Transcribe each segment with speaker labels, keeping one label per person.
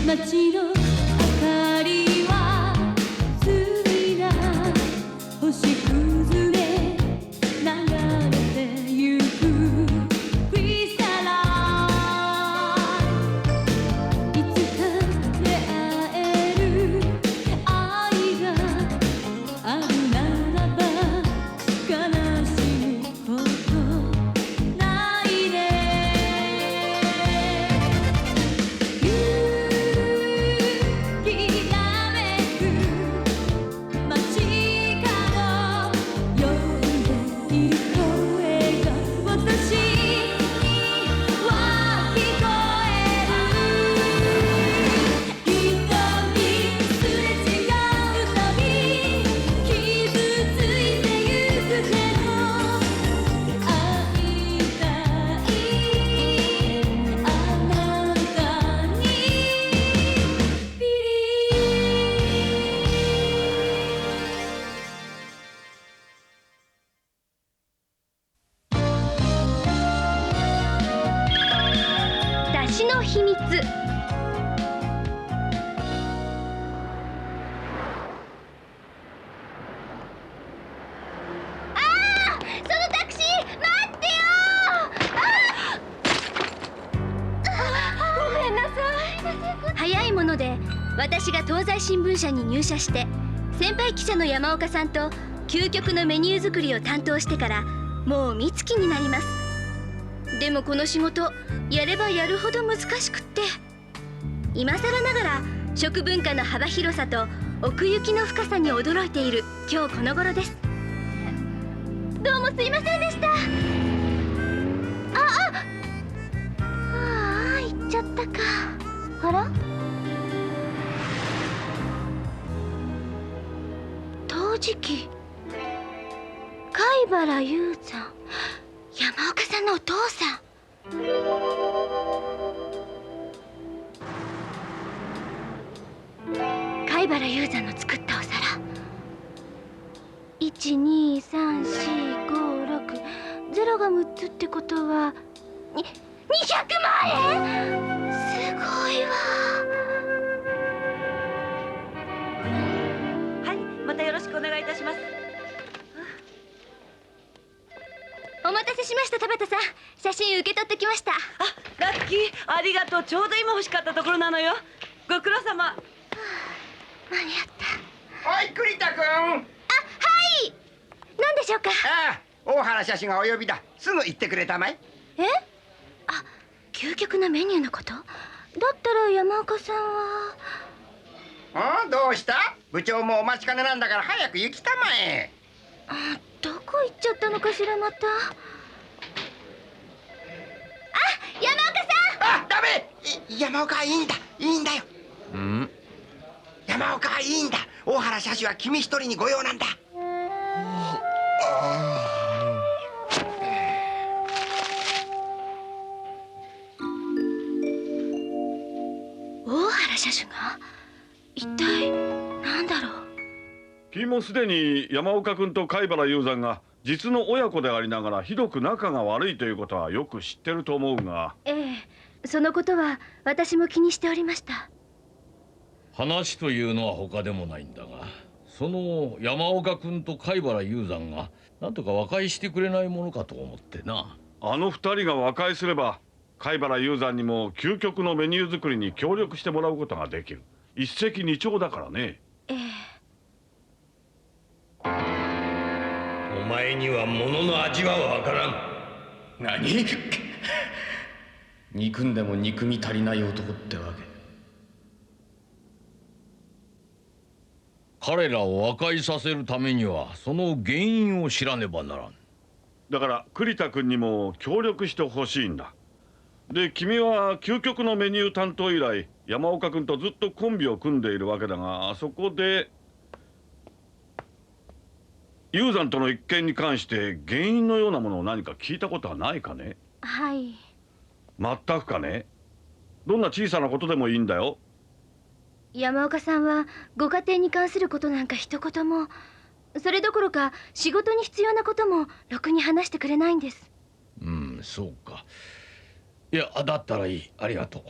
Speaker 1: 街の明かりはついな星崩れ流れてゆくクリスタルいつか出会える愛があるならば悲しむことないね
Speaker 2: 出汁の秘密。早いもので私が東西新聞社に入社して先輩記者の山岡さんと究極のメニュー作りを担当してからもう三月になります。でもこの仕事やればやるほど難しくって、今更ながら食文化の幅広さと奥行きの深さに驚いている今日この頃です。どうもすいませんでした。行っちゃったか。あら、陶磁器、貝原雄山、山岡さんのお父さん。貝原雄山の作ったお皿。1234560が6つってことは200万円。すごいわ。
Speaker 3: はい、またよろしくお願いいたします。
Speaker 2: お待たせしました、田畑さん。写真受け取ってきました。
Speaker 3: ラッキー、ありがとう。ちょうど今欲しかったところなのよ。ご苦労様。
Speaker 2: 間に合った。
Speaker 4: おい、栗田君。
Speaker 2: はい。何でしょうか。
Speaker 4: 大原社主がお呼びだ。すぐ行ってくれたまい。
Speaker 2: 究極のメニューのこと。だったら山岡さんは。
Speaker 4: どうした？部長もお待ちかねなんだから早く行きたまえ。
Speaker 2: どこ行っちゃったのかしらまた。山岡さん。
Speaker 4: ダメ。山岡はいいんだ。いいんだよ。山岡はいいんだ。大原社主は君一人に御用なんだ。
Speaker 2: 大原社主が一体何だろう。
Speaker 5: 君もすでに山岡君と貝原雄山が実の親子でありながらひどく仲が悪いということはよく知ってると思うが。
Speaker 2: そのことは私も気にしておりました。
Speaker 6: 話というのは他でもないんだが、その山岡君と貝原雄山がなんとか和解してくれないものかと思ってな。
Speaker 5: あの二人が和解すれば貝原雄山にも究極のメニュー作りに協力してもらうことができる。一石二鳥だからね。
Speaker 6: お前には物の味はわからん。
Speaker 7: 何憎んでも憎み足りない男ってわけ。
Speaker 6: 彼らを和解させるためにはその原因を知らねばならん。
Speaker 5: だから栗田君にも協力してほしいんだ。で、君は究極のメニュー担当以来山岡君とずっとコンビを組んでいるわけだが、そこで雄山との一件に関して原因のようなものを何か聞いたことはないかね。
Speaker 2: はい。
Speaker 5: 全くかね。どんな小さなことでもいいんだよ。
Speaker 2: 山岡さんはご家庭に関することなんか一言も、それどころか仕事に必要なこともろくに話してくれないんです。
Speaker 6: そうか。いや、だったらいい。ありがと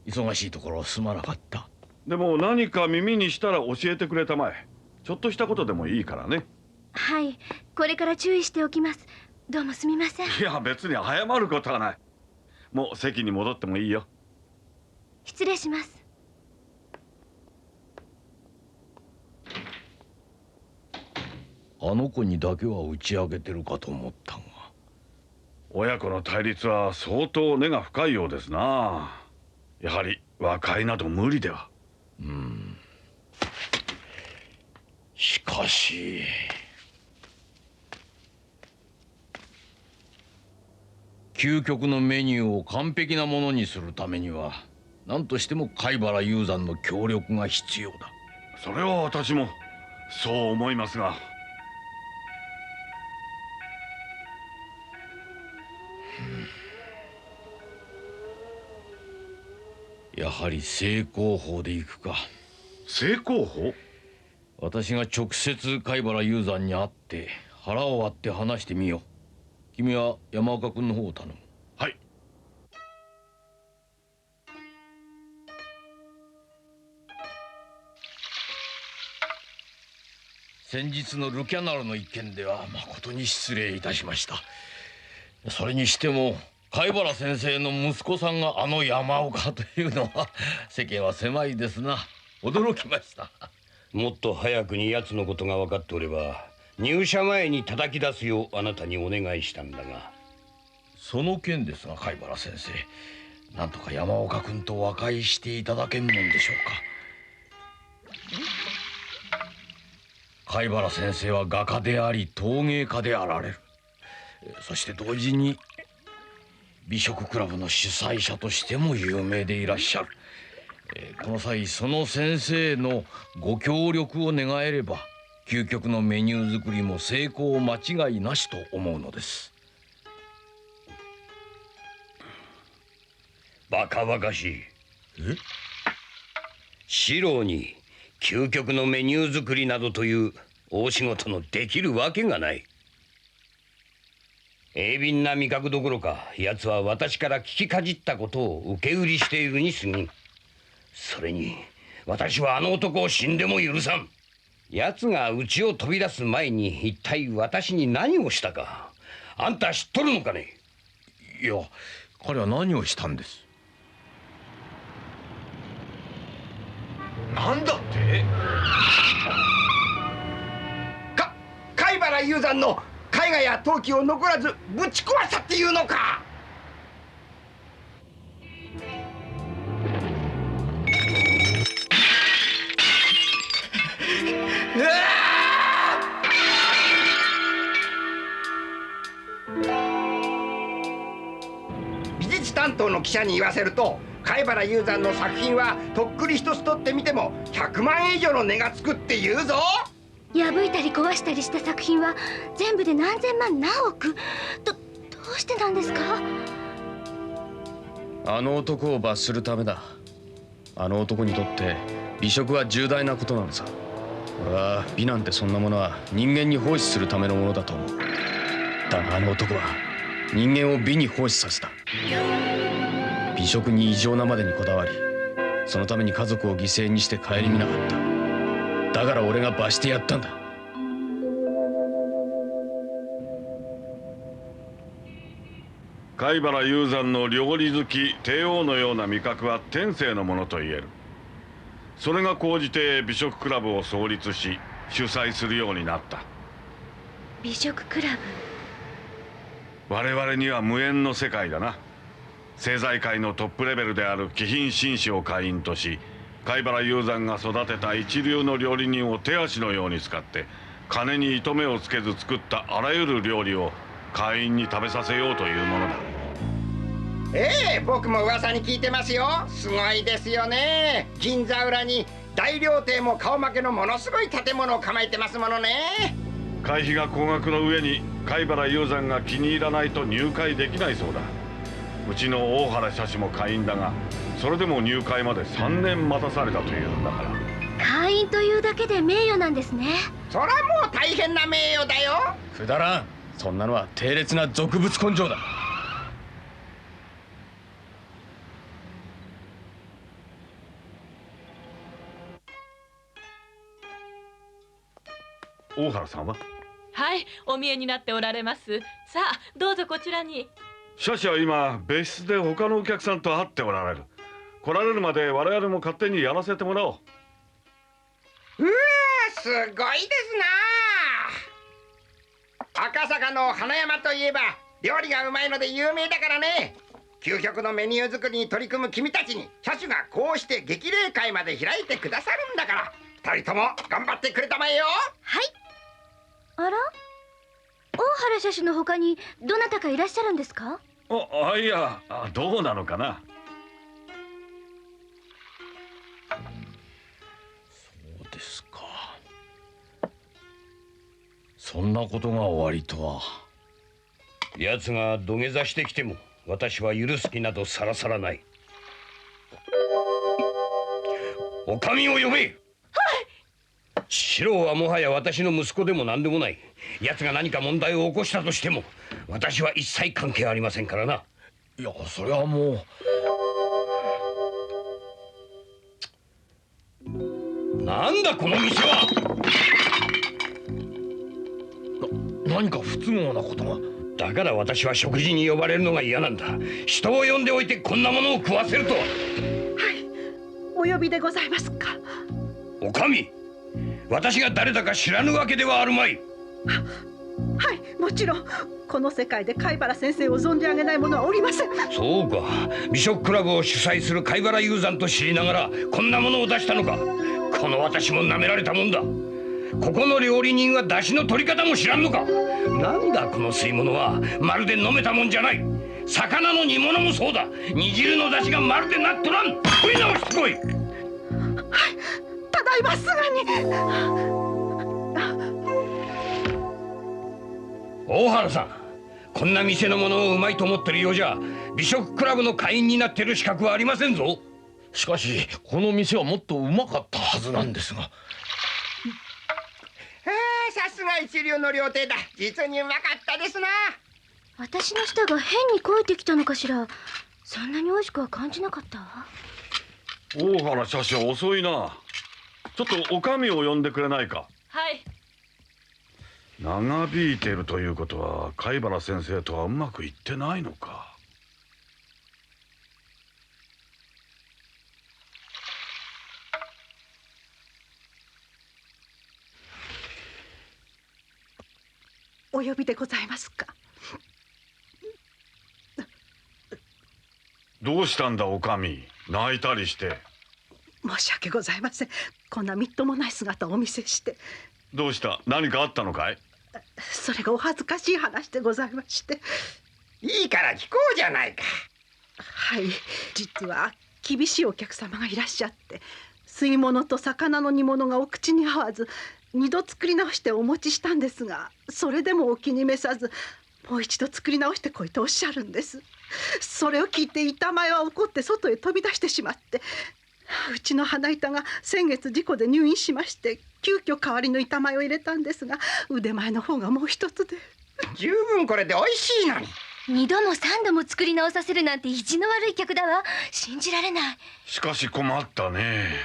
Speaker 6: う。忙しいところすまなかった。
Speaker 5: でも何か耳にしたら教えてくれたまえ。ちょっとしたことでもいいからね。
Speaker 2: はい、これから注意しておきます。どうもすみません。
Speaker 5: いや別に謝ることはない。もう席に戻ってもいいよ。
Speaker 2: 失礼します。
Speaker 6: あの子にだけは打ち明けてるかと思ったが。
Speaker 5: 親子の対立は相当根が深いようですな。やはり和解など無理では。
Speaker 6: しかし究極のメニューを完璧なものにするためには何としても貝原雄山の協力が必要だ。
Speaker 5: それは私もそう思いますが。
Speaker 6: やはり正攻法で行くか。
Speaker 5: 正攻法？
Speaker 6: 私が直接貝原雄山に会って腹を割って話してみよう。君は山岡君の方を頼む。
Speaker 5: はい。
Speaker 6: 先日のルキャナルの一件では誠に失礼いたしました。それにしても貝原先生の息子さんがあの山岡というのは世間は狭いですな。驚きました。
Speaker 8: もっと早くに奴のことが分かっておれば入社前に叩き出すようあなたにお願いしたんだが。
Speaker 6: その件ですが貝原先生、なんとか山岡君と和解していただけんもんでしょうか。貝原先生は画家であり陶芸家であられる。そして同時に美食クラブの主催者としても有名でいらっしゃる。この際その先生のご協力を願えれば究極のメニュー作りも成功間違いなしと思うのです。
Speaker 8: バカバカしい。四郎に究極のメニュー作りなどという大仕事のできるわけがない。鋭敏な味覚どころか奴は私から聞きかじったことを受け売りしているに過ぎん。それに私はあの男を死んでも許さん。奴が家を飛び出す前に一体私に何をしたかあんた知っとるのかね。
Speaker 6: いや、彼は何をしたんです？
Speaker 4: なんだって貝原雄山の絵画や陶器を残らずぶち壊したっていうのか。美術担当の記者に言わせると貝原雄山の作品はとっくり一つ取ってみても100万円以上の値がつくって言うぞ。
Speaker 2: 破いたり壊したりした作品は全部で何千万何億。どうしてなんですか？
Speaker 7: あの男を罰するためだ。あの男にとって美食は重大なことなのさ。俺は美なんてそんなものは人間に奉仕するためのものだと思う。だがあの男は人間を美に奉仕させた。美食に異常なまでにこだわり、そのために家族を犠牲にして顧みなかった。だから俺が罰してやったんだ。
Speaker 5: 貝原雄山の料理好き帝王のような味覚は天性のものと言える。それが高じて美食クラブを創立し主催するようになった。
Speaker 2: 美食クラブ。
Speaker 5: 我々には無縁の世界だな。政財界のトップレベルである貴賓紳士を会員とし、貝原雄山が育てた一流の料理人を手足のように使って金に糸目をつけず作ったあらゆる料理を会員に食べさせようというものだ。
Speaker 4: 僕も噂に聞いてますよ。すごいですよね。銀座裏に大料亭も顔負けのものすごい建物を構えてますものね。
Speaker 5: 会費が高額の上に貝原雄山が気に入らないと入会できないそうだ。うちの大原社士も会員だが、それでも入会まで3年待たされたというんだから。
Speaker 2: 会員というだけで名誉なんですね。
Speaker 4: そらもう大変な名誉だよ。
Speaker 7: くだらん。そんなのは低劣な俗物根性だ。
Speaker 5: 大原さんは？
Speaker 9: はい、お見えになっておられます。さあ、どうぞこちらに。
Speaker 5: 社主は今別室で他のお客さんと会っておられる。来られるまで我々も勝手にやらせてもらおう。
Speaker 4: うわー、すごいですな。赤坂の花山といえば料理がうまいので有名だからね。究極のメニュー作りに取り組む君たちに社主がこうして激励会まで開いてくださるんだから、二人とも頑張ってくれたまえよ。
Speaker 2: はい。あら、大原社主の他にどなたかいらっしゃるんですか？
Speaker 5: いや、どうなのかな。
Speaker 6: そうですか。そんなことが終わりとは。
Speaker 8: 奴が土下座してきても私は許す気などさらさらない。お上を呼べ。はい。四郎はもはや私の息子でも何でもない。奴が何か問題を起こしたとしても私は一切関係ありませんからな。
Speaker 6: いや、それはも
Speaker 8: う。なんだこの店は。
Speaker 6: 何か不都合なことが。
Speaker 8: だから私は食事に呼ばれるのが嫌なんだ。人を呼んでおいてこんなものを食わせるとは。
Speaker 10: はい、お呼びでございますか。
Speaker 8: お上、私が誰だか知らぬわけではあるまい。
Speaker 10: はい、もちろんこの世界で貝原先生を存じ上げない者はおりません。
Speaker 8: そうか、美食クラブを主催する貝原雄山と知りながらこんなものを出したのか。この私も舐められたもんだ。ここの料理人は出汁の取り方も知らんのか。なんだこの吸い物は。まるで飲めたもんじゃない。魚の煮物もそうだ。煮汁の出汁がまるでなっとらん。食い直してこい。はい、
Speaker 10: ただいますぐに。
Speaker 8: 大原さん、こんな店のものをうまいと思ってるようじゃ美食クラブの会員になってる資格はありませんぞ。
Speaker 6: しかしこの店はもっとうまかったはずなんですが。
Speaker 4: さすが一流の料亭だ。実にうまかったですな。
Speaker 2: 私の舌が変に肥えてきたのかしら。そんなに美味しくは感じなかったわ。
Speaker 5: 大原社主遅いな。ちょっとお上を呼んでくれないか。
Speaker 9: はい。
Speaker 5: 長引いているということは貝原先生とはうまくいってないのか。
Speaker 10: お呼びでございますか。
Speaker 5: どうしたんだお上、泣いたりして。
Speaker 10: 申し訳ございません。こんなみっともない姿をお見せして。
Speaker 5: どうした、何かあったのかい？
Speaker 10: それがお恥ずかしい話でございまして。
Speaker 4: いいから聞こうじゃないか。
Speaker 10: はい、実は厳しいお客様がいらっしゃって、吸い物と魚の煮物がお口に合わず2度作り直してお持ちしたんですが、それでもお気に召さずもう一度作り直してこいとおっしゃるんです。それを聞いて板前は怒って外へ飛び出してしまって、うちの花板が先月事故で入院しまして、急遽代わりの板前を入れたんですが、腕前の方がもう一つで。
Speaker 4: 十分これで美味しいのに。
Speaker 2: 2度も3度も作り直させるなんて意地の悪い客だわ。信じられない。
Speaker 5: しかし困ったね。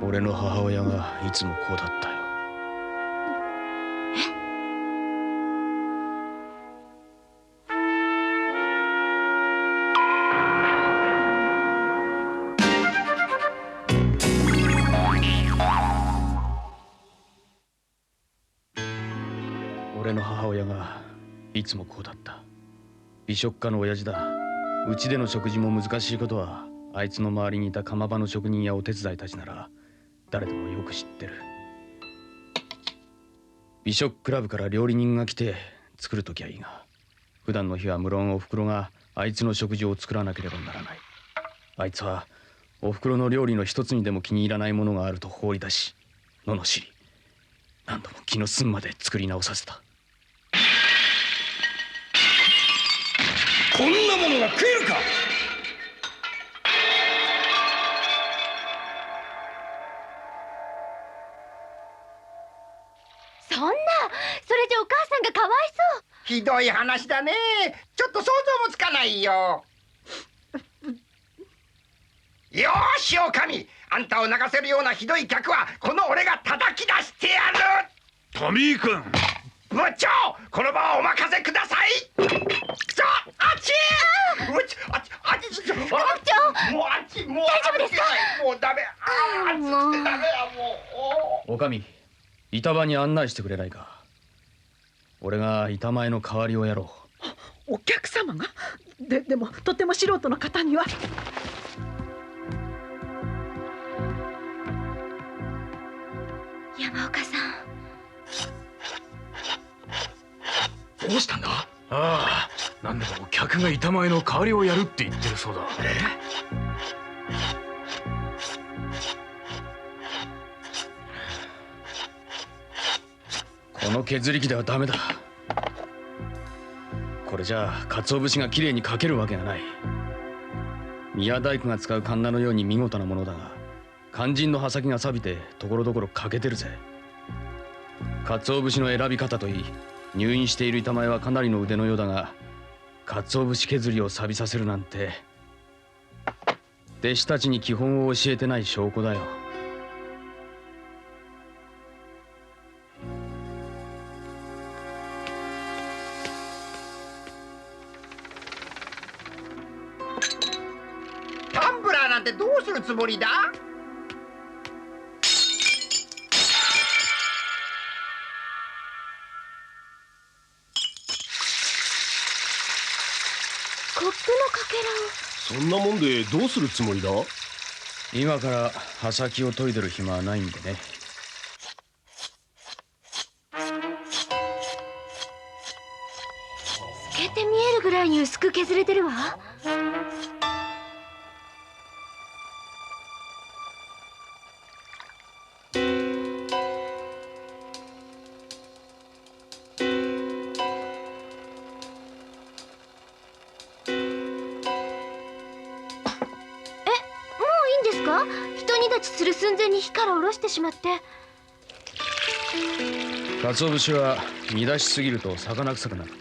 Speaker 7: 俺の母親がいつもこうだったよ。俺の母親がいつもこうだった。美食家の親父だ。うちでの食事も難しいことはあいつの周りにいた釜場の職人やお手伝いたちなら誰でもよく知ってる。美食クラブから料理人が来て作るときはいいが、普段の日は無論おふくろがあいつの食事を作らなければならない。あいつはおふくろの料理の一つにでも気に入らないものがあると放り出し、罵り、何度も気の済むまで作り直させた。
Speaker 8: こんなものが食えるか。
Speaker 2: そんな、それじゃお母さんがかわいそう。
Speaker 4: ひどい話だね。ちょっと想像もつかないよ。よーし、おかみ、あんたを泣かせるようなひどい客はこの俺が叩き出してやる。
Speaker 5: トミー君、
Speaker 4: 部長、この場はお任せください。あっちあっちもうあっち、もう大丈夫ですか。もうダメ。あっちってダメやもう。
Speaker 7: おかみ、板場に案内してくれないか。俺が板前の代わりをやろ
Speaker 10: お客様がでもとても素人の方には。
Speaker 2: 山岡さん、
Speaker 11: どうしたんだ。ああ、なんでも客が板前の代わりをやるって言ってるそうだ。
Speaker 7: この削り器ではダメだ。これじゃあ鰹節がきれいにかけるわけがない。宮大工が使うカンナのように見事なものだが、肝心の刃先が錆びてところどころ欠けてるぜ。鰹節の選び方といい、入院している板前はかなりの腕のようだが、鰹節削りを錆びさせるなんて弟子たちに基本を教えてない証拠だよ。
Speaker 4: タンブラーなんてどうするつもりだ。
Speaker 2: コップのかけらを。
Speaker 11: そんなもんでどうするつもりだ。
Speaker 7: 今から刃先を研いでる暇はないんでね。
Speaker 2: 透けて見えるぐらいに薄く削れてるわ。ひと煮立ちする寸前に火から下ろしてしまって。
Speaker 7: 鰹節は煮出しすぎると魚臭くなる。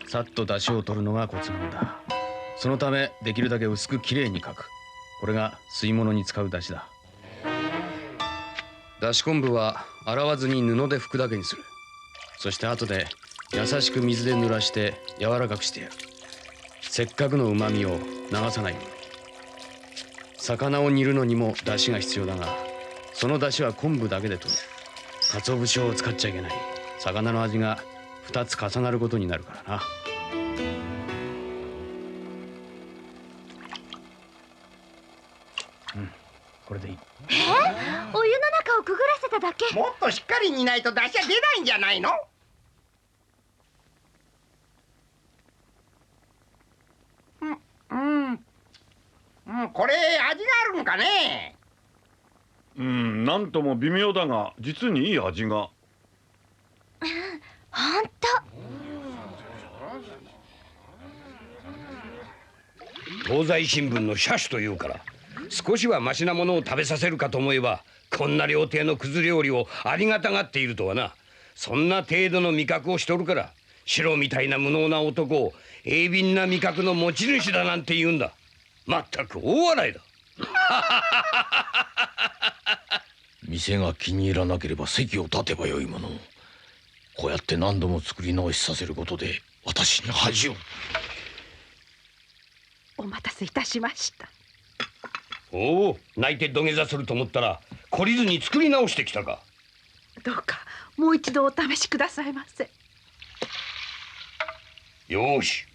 Speaker 7: さっと出汁を取るのがコツなんだ。そのためできるだけ薄くきれいにかく。これが吸い物に使う出汁だ。出汁昆布は洗わずに布で拭くだけにする。そして後で優しく水で濡らして柔らかくしてやる。せっかくの旨味を流さないように。魚を煮るのにも出汁が必要だが、その出汁は昆布だけで取る。鰹節を使っちゃいけない。魚の味が2つ重なることになるからな。これでいい。
Speaker 2: お湯の中をくぐらせただけ。
Speaker 4: もっとしっかり煮ないと出汁は出ないんじゃないの。これ味があるんかね。
Speaker 5: なんとも微妙だが実にいい味が。
Speaker 2: ほんと。
Speaker 8: 東西新聞の社主というから少しはマシなものを食べさせるかと思えば、こんな料亭のくず料理をありがたがっているとはな。そんな程度の味覚をしとるから白みたいな無能な男を鋭敏な味覚の持ち主だなんて言うんだ。まったく大笑いだ。
Speaker 6: 店が気に入らなければ席を立てばよいものを、こうやって何度も作り直しさせることで私に恥を。
Speaker 10: お待たせいたしました。
Speaker 8: おお、泣いて土下座すると思ったら懲りずに作り直してきたか。
Speaker 10: どうかもう一度お試しくださいませ。
Speaker 8: よし。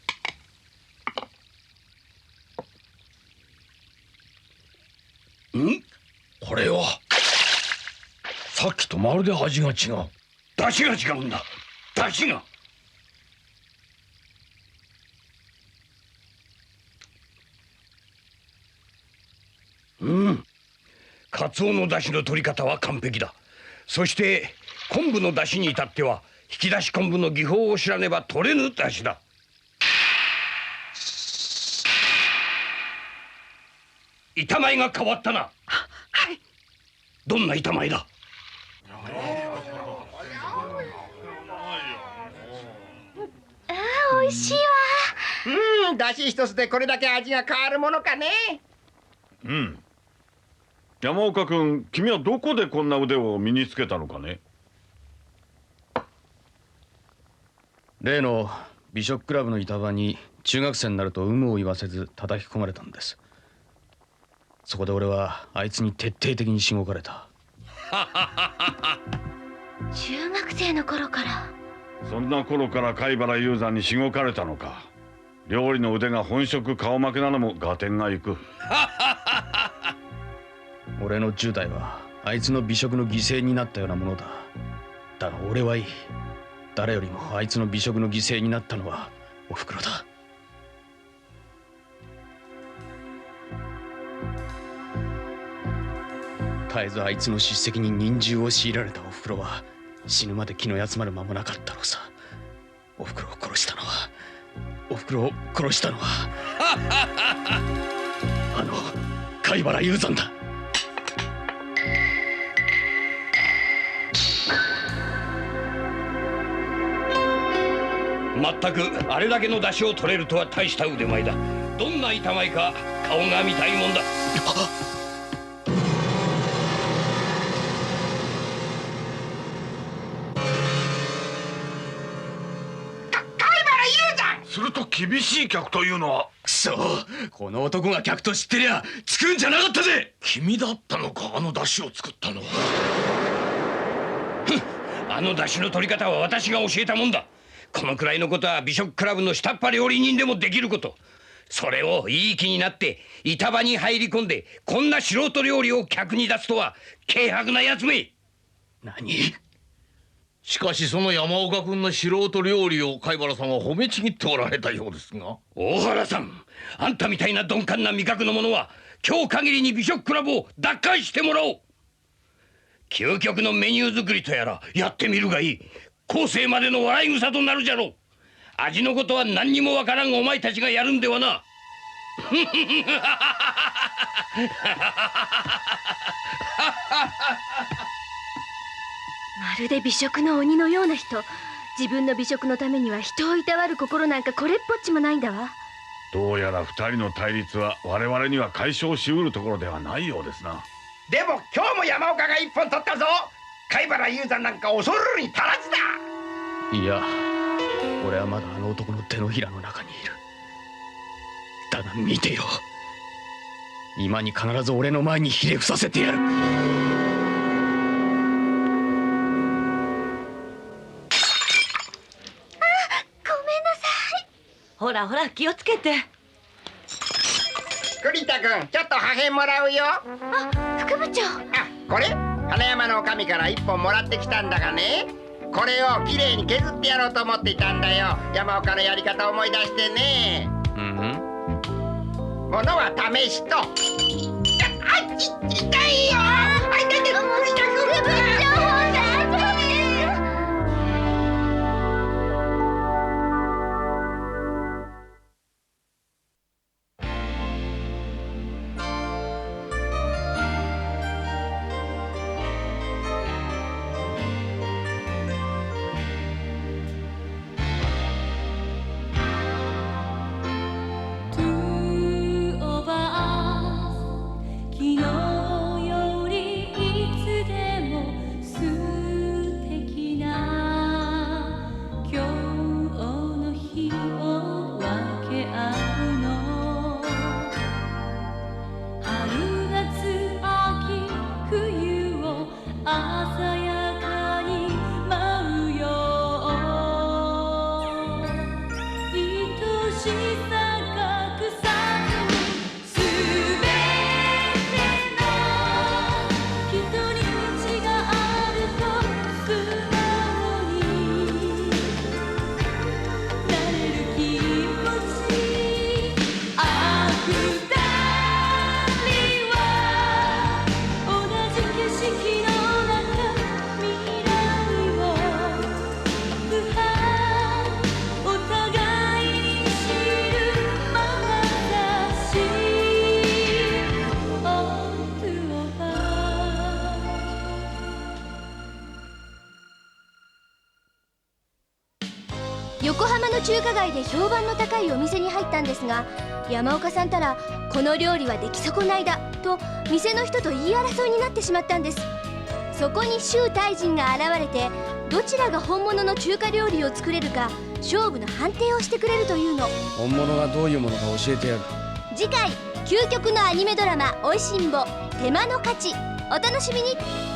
Speaker 6: これはさっきとまるで味が違う。
Speaker 8: 出汁が違うんだ。出汁が。カツオの出汁の取り方は完璧だ。そして昆布の出汁に至っては引き出し昆布の技法を知らねば取れぬ出汁だ。板前が変わったな。
Speaker 10: はい。
Speaker 8: どんな板前だ。
Speaker 2: しいわ。
Speaker 4: だし一つでこれだけ味が変わるものかね。
Speaker 5: うん。山岡君、君はどこでこんな腕を身につけたのかね。
Speaker 7: 例の美食クラブの板場に中学生になると有無を言わせず叩き込まれたんです。そこで俺はあいつに徹底的にしごかれた。
Speaker 2: 中学生の頃から。
Speaker 5: そんな頃から貝原雄山にしごかれたのか。料理の腕が本職顔負けなのも合点がいく。
Speaker 7: 俺の10代はあいつの美食の犠牲になったようなものだ。だが俺はいい。誰よりもあいつの美食の犠牲になったのはおふくろだ。絶えずあいつの叱責に忍従を強いられたおふくろは死ぬまで気の休まる間もなかったろうさ。おふくろを殺したのはあの貝原雄山だ。
Speaker 8: まったくあれだけの出汁を取れるとは大した腕前だ。どんな板前か顔が見たいもんだ。
Speaker 11: すると厳しい客というのは。
Speaker 7: そう、この男が客と知ってりゃ作るんじゃなかったぜ。
Speaker 11: 君だったのか、あの出汁を作ったのは。
Speaker 8: あの出汁の取り方は私が教えたもんだ。このくらいのことは美食クラブの下っ端料理人でもできること。それをいい気になって板場に入り込んでこんな素人料理を客に出すとは軽薄なやつめ。
Speaker 7: 何？
Speaker 11: しかしその山岡君の素人料理を貝原さんは褒めちぎっておられたようですが。
Speaker 8: 大原さん、あんたみたいな鈍感な味覚の者は今日限りに美食クラブを奪回してもらおう。究極のメニュー作りとやらやってみるがいい。後世までの笑い草となるじゃろう。味のことは何にもわからんお前たちがやるんではな。
Speaker 2: まるで美食の鬼のような人。自分の美食のためには人をいたわる心なんかこれっぽっちもないんだわ。
Speaker 5: どうやら2人の対立は我々には解消しうるところではないようですな。
Speaker 4: でも今日も山岡が一本取ったぞ。貝原雄山なんか恐るるに足らずだ。
Speaker 7: いや、俺はまだあの男の手のひらの中にいる。だが見ていろ、今に必ず俺の前にひれ伏させてやる。
Speaker 2: ごめんなさい。
Speaker 3: ほらほら気をつけて。
Speaker 4: 栗田君、ちょっと破片もらうよ。
Speaker 2: あ、副部長。
Speaker 4: これ花山の女将から一本もらってきたんだがね、これをきれいに削ってやろうと思っていたんだよ。山岡のやり方を思い出してね。ものは試しと。あっち痛いよ。あいてて栗田君。
Speaker 1: 昨日よりいつ
Speaker 2: 横浜の中華街で評判の高いお店に入ったんですが、山岡さんたらこの料理は出来損ないだと店の人と言い争いになってしまったんです。そこに周大臣が現れて、どちらが本物の中華料理を作れるか勝負の判定をしてくれるというの。
Speaker 7: 本物がどういうものか教えてやる。
Speaker 2: 次回究極のアニメドラマ「おいしんぼ手間の価値」、お楽しみに。